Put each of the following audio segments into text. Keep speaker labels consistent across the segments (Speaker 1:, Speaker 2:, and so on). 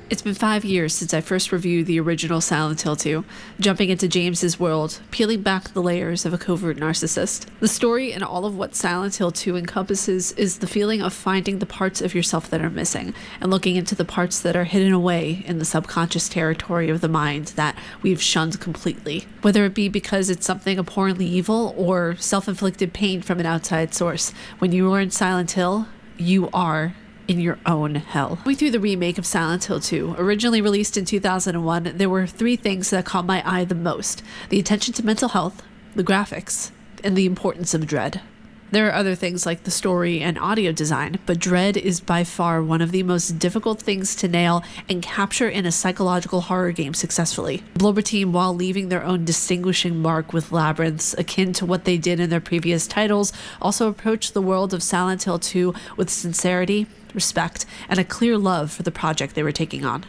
Speaker 1: It's been 5 years since I first reviewed the original Silent Hill 2, jumping into James's world, peeling back the layers of a covert narcissist. The story and all of what Silent Hill 2 encompasses is the feeling of finding the parts of yourself that are missing, and looking into the parts that are hidden away in the subconscious territory of the mind that we've shunned completely. Whether it be because it's something abhorrently evil or self-inflicted pain from an outside source, when you are in Silent Hill, you are in your own hell. Going through the remake of Silent Hill 2, originally released in 2001, there were 3 things that caught my eye the most: the attention to mental health, the graphics, and the importance of dread. There are other things like the story and audio design, but dread is by far one of the most difficult things to nail and capture in a psychological horror game successfully. Bloober Team, while leaving their own distinguishing mark with labyrinths akin to what they did in their previous titles, also approached the world of Silent Hill 2 with sincerity, respect, and a clear love for the project they were taking on.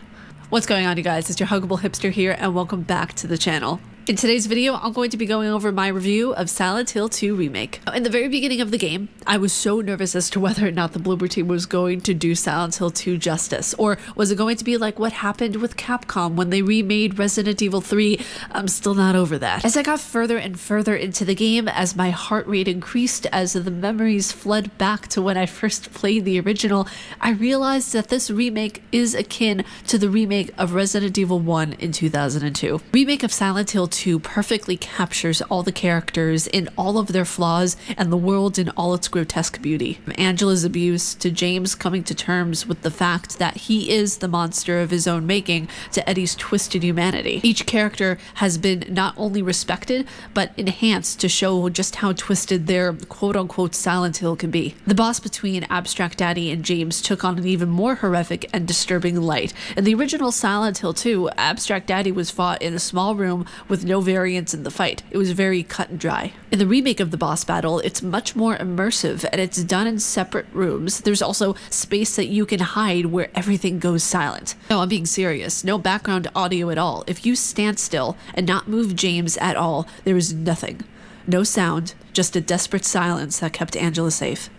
Speaker 1: What's going on, you guys? It's your Huggable Hipster here, and welcome back to the channel. In today's video, I'm going to be going over my review of Silent Hill 2 Remake. In the very beginning of the game, I was so nervous as to whether or not the Bloober Team was going to do Silent Hill 2 justice, or was it going to be like what happened with Capcom when they remade Resident Evil 3? I'm still not over that. As I got further and further into the game, as my heart rate increased, as the memories fled back to when I first played the original, I realized that this remake is akin to the remake of Resident Evil 1 in 2002. Remake of Silent Hill 2 perfectly captures all the characters in all of their flaws and the world in all its grotesque beauty. From Angela's abuse to James coming to terms with the fact that he is the monster of his own making, to Eddie's twisted humanity. Each character has been not only respected but enhanced to show just how twisted their quote-unquote Silent Hill can be. The boss between Abstract Daddy and James took on an even more horrific and disturbing light. In the original Silent Hill 2, Abstract Daddy was fought in a small room with no variance in the fight. It was very cut and dry. In the remake of the boss battle, it's much more immersive, and it's done in separate rooms. There's also space that you can hide where everything goes silent. No, I'm being serious. No background audio at all. If you stand still and not move James at all, there is nothing. No sound, just a desperate silence that kept Angela safe.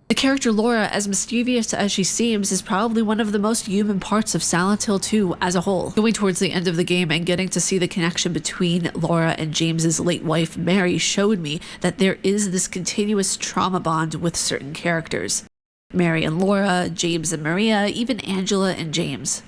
Speaker 1: The character Laura, as mischievous as she seems, is probably one of the most human parts of Silent Hill 2 as a whole. Going towards the end of the game and getting to see the connection between Laura and James's late wife Mary showed me that there is this continuous trauma bond with certain characters. Mary and Laura, James and Maria, even Angela and James.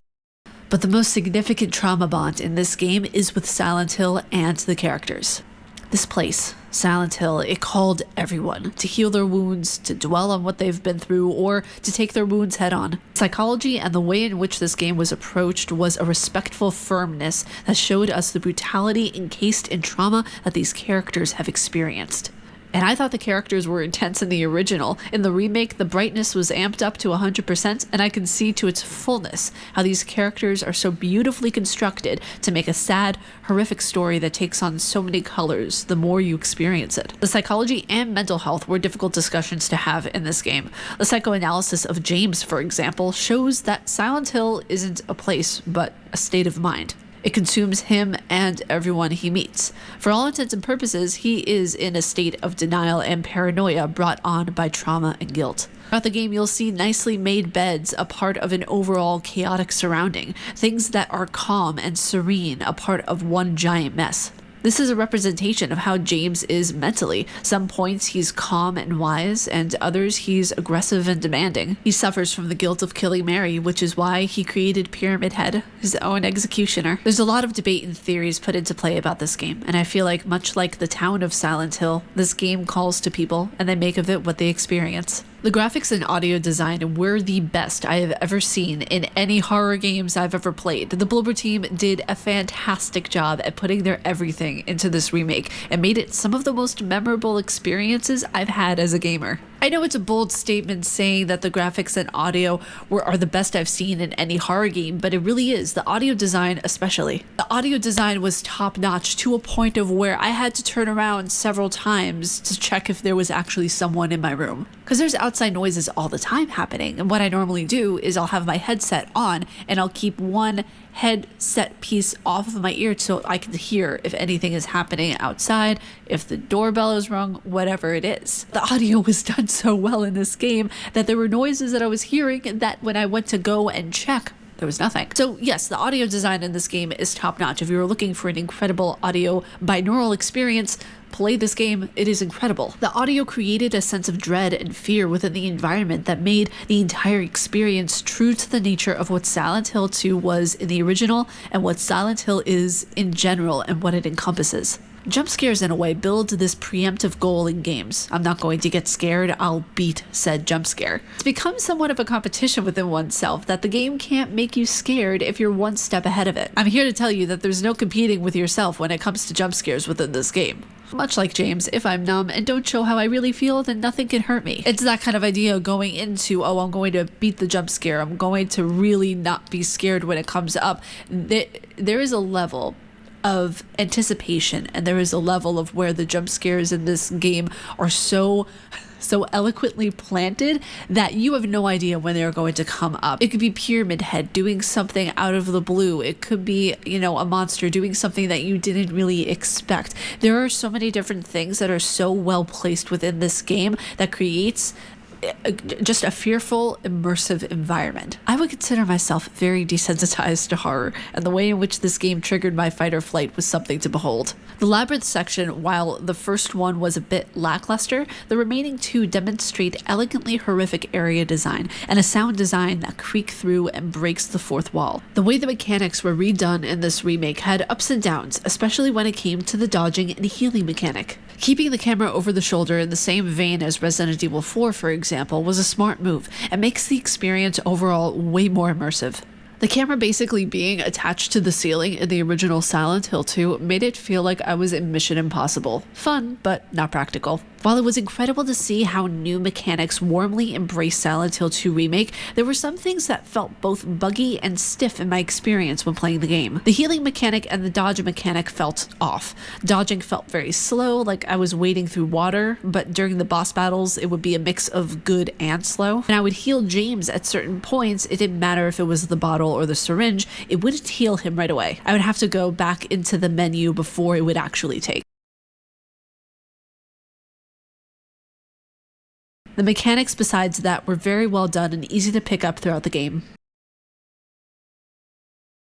Speaker 1: But the most significant trauma bond in this game is with Silent Hill and the characters. This place, Silent Hill, it called everyone to heal their wounds, to dwell on what they've been through, or to take their wounds head on. Psychology and the way in which this game was approached was a respectful firmness that showed us the brutality encased in trauma that these characters have experienced. And I thought the characters were intense in the original. In the remake, the brightness was amped up to 100%, and I can see to its fullness how these characters are so beautifully constructed to make a sad, horrific story that takes on so many colors the more you experience it. The psychology and mental health were difficult discussions to have in this game. The psychoanalysis of James, for example, shows that Silent Hill isn't a place, but a state of mind. It consumes him and everyone he meets. For all intents and purposes, he is in a state of denial and paranoia brought on by trauma and guilt. Throughout the game, you'll see nicely made beds, a part of an overall chaotic surrounding. Things that are calm and serene, a part of one giant mess. This is a representation of how James is mentally. Some points he's calm and wise, and others he's aggressive and demanding. He suffers from the guilt of killing Mary, which is why he created Pyramid Head, his own executioner. There's a lot of debate and theories put into play about this game, and I feel like, much like the town of Silent Hill, this game calls to people, and they make of it what they experience. The graphics and audio design were the best I have ever seen in any horror games I've ever played. The Bloober Team did a fantastic job at putting their everything into this remake and made it some of the most memorable experiences I've had as a gamer. I know it's a bold statement saying that the graphics and audio are the best I've seen in any horror game, but it really is. The audio design especially. The audio design was top-notch to a point of where I had to turn around several times to check if there was actually someone in my room. Because there's outside noises all the time happening, and what I normally do is I'll have my headset on and I'll keep one headset piece off of my ear so I can hear if anything is happening outside, if the doorbell is rung, whatever it is. The audio was done so well in this game that there were noises that I was hearing that when I went to go and check, there was nothing. So yes, the audio design in this game is top notch. If you were looking for an incredible audio binaural experience, play this game. It is incredible. The audio created a sense of dread and fear within the environment that made the entire experience true to the nature of what Silent Hill 2 was in the original and what Silent Hill is in general and what it encompasses. Jump scares, in a way, build this preemptive goal in games. I'm not going to get scared, I'll beat said jump scare. It's become somewhat of a competition within oneself that the game can't make you scared if you're one step ahead of it. I'm here to tell you that there's no competing with yourself when it comes to jump scares within this game. Much like James, if I'm numb and don't show how I really feel, then nothing can hurt me. It's that kind of idea going into, oh, I'm going to beat the jump scare, I'm going to really not be scared when it comes up. There is a level of anticipation, and there is a level of where the jump scares in this game are so eloquently planted that you have no idea when they're going to come up. It could be Pyramid Head doing something out of the blue. It could be, a monster doing something that you didn't really expect. There are so many different things that are so well placed within this game that creates just a fearful, immersive environment. I would consider myself very desensitized to horror, and the way in which this game triggered my fight or flight was something to behold. The Labyrinth section, while the first one was a bit lackluster, the remaining two demonstrate elegantly horrific area design and a sound design that creak through and breaks the fourth wall. The way the mechanics were redone in this remake had ups and downs, especially when it came to the dodging and healing mechanic. Keeping the camera over the shoulder in the same vein as Resident Evil 4, for example, was a smart move and makes the experience overall way more immersive. The camera basically being attached to the ceiling in the original Silent Hill 2 made it feel like I was in Mission Impossible. Fun, but not practical. While it was incredible to see how new mechanics warmly embraced Silent Hill 2 Remake, there were some things that felt both buggy and stiff in my experience when playing the game. The healing mechanic and the dodge mechanic felt off. Dodging felt very slow, like I was wading through water, but during the boss battles it would be a mix of good and slow. And I would heal James at certain points. It didn't matter if it was the bottle or the syringe, it wouldn't heal him right away. I would have to go back into the menu before it would actually take. The mechanics besides that were very well done and easy to pick up throughout the game.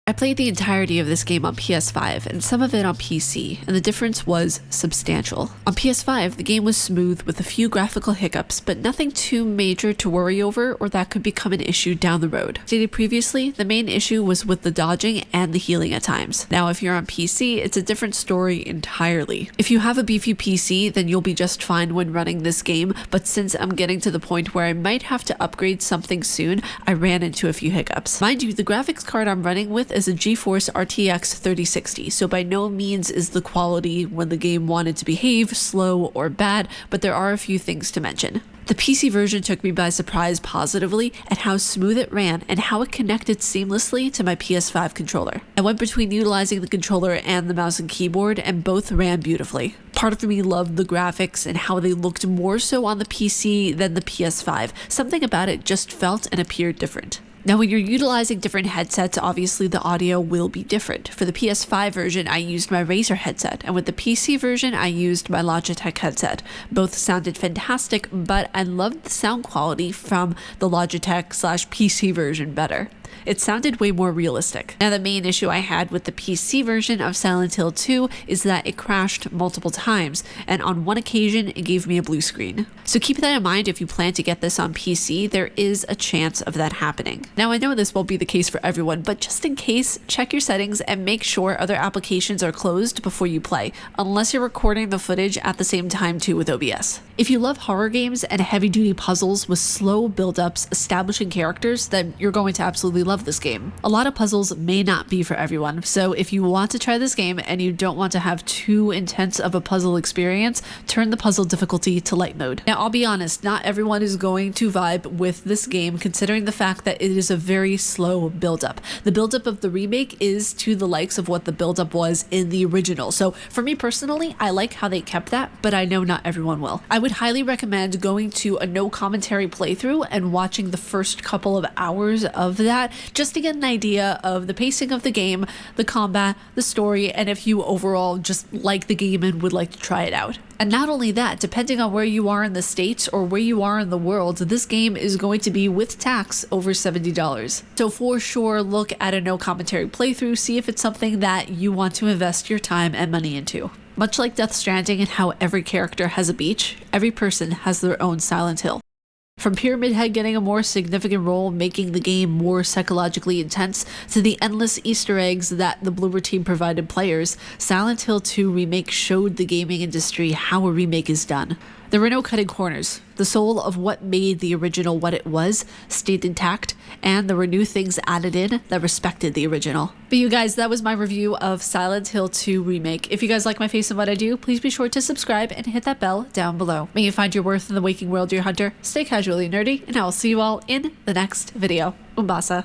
Speaker 1: I played the entirety of this game on PS5 and some of it on PC, and the difference was substantial. On PS5, the game was smooth with a few graphical hiccups, but nothing too major to worry over or that could become an issue down the road. Stated previously, the main issue was with the dodging and the healing at times. Now, if you're on PC, it's a different story entirely. If you have a beefy PC, then you'll be just fine when running this game, but since I'm getting to the point where I might have to upgrade something soon, I ran into a few hiccups. Mind you, the graphics card I'm running with is a Geforce RTX 3060, so by no means is the quality when the game wanted to behave slow or bad, but there are a few things to mention. The PC version took me by surprise positively at how smooth it ran and how it connected seamlessly to my PS5 controller. I went between utilizing the controller and the mouse and keyboard, and both ran beautifully. Part of me loved the graphics and how they looked more so on the PC than the PS5. Something about it just felt and appeared different. Now, when you're utilizing different headsets, obviously the audio will be different. For the PS5 version, I used my Razer headset, and with the PC version, I used my Logitech headset. Both sounded fantastic, but I loved the sound quality from the Logitech/PC version better. It sounded way more realistic. Now, the main issue I had with the PC version of Silent Hill 2 is that it crashed multiple times, and on one occasion, it gave me a blue screen. So keep that in mind if you plan to get this on PC, there is a chance of that happening. Now, I know this won't be the case for everyone, but just in case, check your settings and make sure other applications are closed before you play, unless you're recording the footage at the same time too with OBS. If you love horror games and heavy-duty puzzles with slow build-ups establishing characters, then you're going to absolutely love this game. A lot of puzzles may not be for everyone, so if you want to try this game and you don't want to have too intense of a puzzle experience, turn the puzzle difficulty to light mode. Now, I'll be honest, not everyone is going to vibe with this game considering the fact that it is a very slow build-up. The build-up of the remake is to the likes of what the build-up was in the original, so for me personally, I like how they kept that, but I know not everyone will. I would highly recommend going to a no commentary playthrough and watching the first couple of hours of that just to get an idea of the pacing of the game, the combat, the story, and if you overall just like the game and would like to try it out. And not only that, depending on where you are in the States or where you are in the world, this game is going to be with tax over $70. So for sure, look at a no commentary playthrough, see if it's something that you want to invest your time and money into. Much like Death Stranding and how every character has a beach, every person has their own Silent Hill. From Pyramid Head getting a more significant role, making the game more psychologically intense, to the endless Easter eggs that the Bloober team provided players, Silent Hill 2 Remake showed the gaming industry how a remake is done. There were no cutting corners. The soul of what made the original what it was stayed intact, and there were new things added in that respected the original. But you guys, that was my review of Silent Hill 2 Remake. If you guys like my face and what I do, please be sure to subscribe and hit that bell down below. May you find your worth in the waking world, dear hunter. Stay casually nerdy, and I will see you all in the next video. Umbasa.